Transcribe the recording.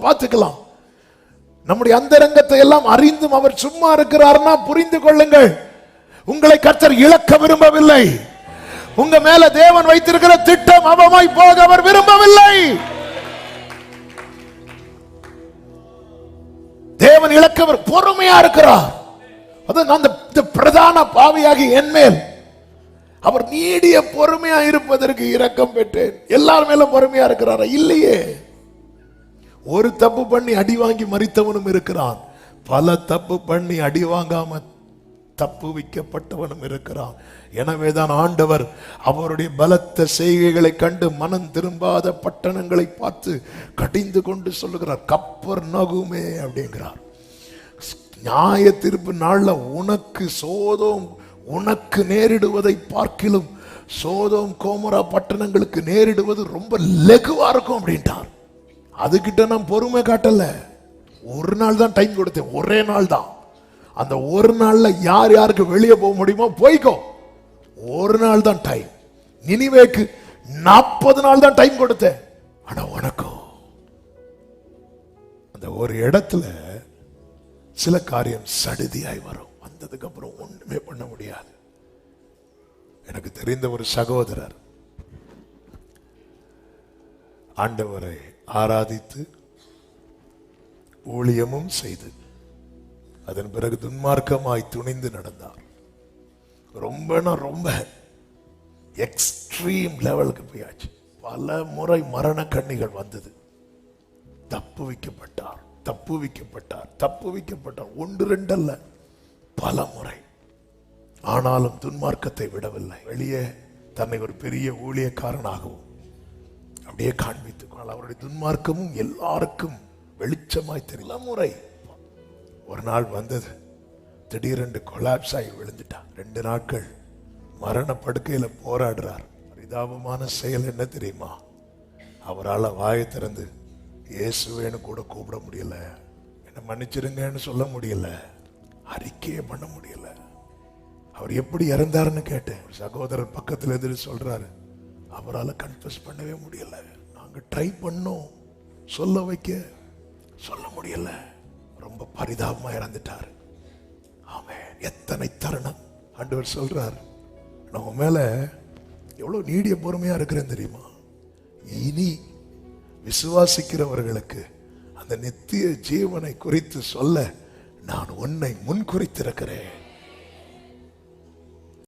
பார்த்துக்கலாம். நம்முடைய அந்தரங்கத்தை எல்லாம் அறிந்தும் அவர் சும்மா இருக்கிறார்னா புரிந்து கொள்ளுங்கள், உங்களை கர்த்தர் இழக்க விரும்பவில்லை. உங்க மேல தேவன் வைத்திருக்கிற திட்டம் அவமாய் போக அவர் விரும்பவில்லை. தேவன் இழக்கவர் பொறுமையா இருக்கிறார். அந்த பிரதான பாவியாகி என் மேல் அவர் நீடிய பொறுமையா இருப்பதற்கு இரக்கம் பெற்றேன். எல்லார் மேலும் பொறுமையா இருக்கிறாரா? இல்லையே. ஒரு தப்பு பண்ணி அடி வாங்கி மரித்தவனும் இருக்கிறான், பல தப்பு பண்ணி அடி வாங்காம தப்பு வைக்கப்பட்டவனும் இருக்கிறான். எனவேதான் ஆண்டவர் அவருடைய பலத்த செய்கைகளை கண்டு மனம் திரும்பாத பட்டணங்களை பார்த்து கடிந்து கொண்டு சொல்லுகிறார், கப்பர்நகூமே அப்படிங்கிறார். நியாய தீர்ப்பு நாள்ல உனக்கு சோதோம் உனக்கு நேரிடுவதை பார்க்கிலும் சோதோம் கோமரா பட்டணங்களுக்கு நேரிடுவது ரொம்ப லெகுவா இருக்கும் அப்படின்ட்டார். அதுகிட்ட நான் பொறுமை காட்டல. ஒரு நாள் தான் டைம் கொடுத்தேன், ஒரே நாள் தான். அந்த ஒரு நாள்ல யார் யாருக்கு வெளியே போக முடியுமோ போய்க்கோ. ஒரு நாள் தான் டைம். நினிவேக்கு 40 நாள் தான் டைம் கொடுத்தேன். ஆனா உனக்கோ அந்த ஒரு இடத்துல சில காரியம் சடுதியாய் வரும். வந்ததுக்கு அப்புறம் ஒண்ணுமே பண்ண முடியாது. எனக்கு தெரிந்த ஒரு சகோதரர் ஆண்டவரை ஆராதித்து ஊழியமும் செய்து அதன் பிறகு துன்மார்க்கமாய் துணிந்து நடந்தார். ரொம்ப எக்ஸ்ட்ரீம் லெவலுக்கு போயாச்சு. பல முறை மரண கண்ணிகள் வந்தது. தப்பு வைக்கப்பட்டார். ஒன்று ரெண்டு அல்ல, பல முறை. ஆனாலும் துன்மார்க்கத்தை விடவில்லை. வெளியே தன்னை ஒரு பெரிய ஊழியக்காரனாகவும் அப்படியே காண்பித்துக் கொண்டால் அவருடைய துன்மார்க்கமும் எல்லாருக்கும் வெளிச்சமாய் தெரியல. முறை ஒரு நாள் வந்தது, திடீரென்று கொலாப்ஸ் ஆகி விழுந்துட்டார். 2 நாட்கள் மரண படுக்கையில போராடுறார். பரிதாபமான செயல் என்ன தெரியுமா? அவரால் வாயை திறந்து இயேசுவேன்னு கூட கூப்பிட முடியல, என்ன மன்னிச்சிருங்கன்னு சொல்ல முடியல, அறிக்கையே பண்ண முடியல. அவர் எப்படி இறந்தாருன்னு கேட்டேன். சகோதரர் பக்கத்தில் எதிரி சொல்றாரு, அவரால் கன்ஃபஸ் பண்ணவே முடியல. நாங்க ட்ரை பண்ணோம், சொல்ல முடியல. ரொம்ப பரிதாபமா இறந்துட்டாரு. ஆமென். எத்தனை தருணம் ஆண்டவர் சொல்றார், நம்ம மேல எவ்வளவு நீடிய பொறுமையா இருக்கிறேன் தெரியுமா? இனி விசுவாசிக்கிறவர்களுக்கு அந்த நித்திய ஜீவனை குறித்து சொல்ல நான் உன்னை முன் குறித்திருக்கிறேன்.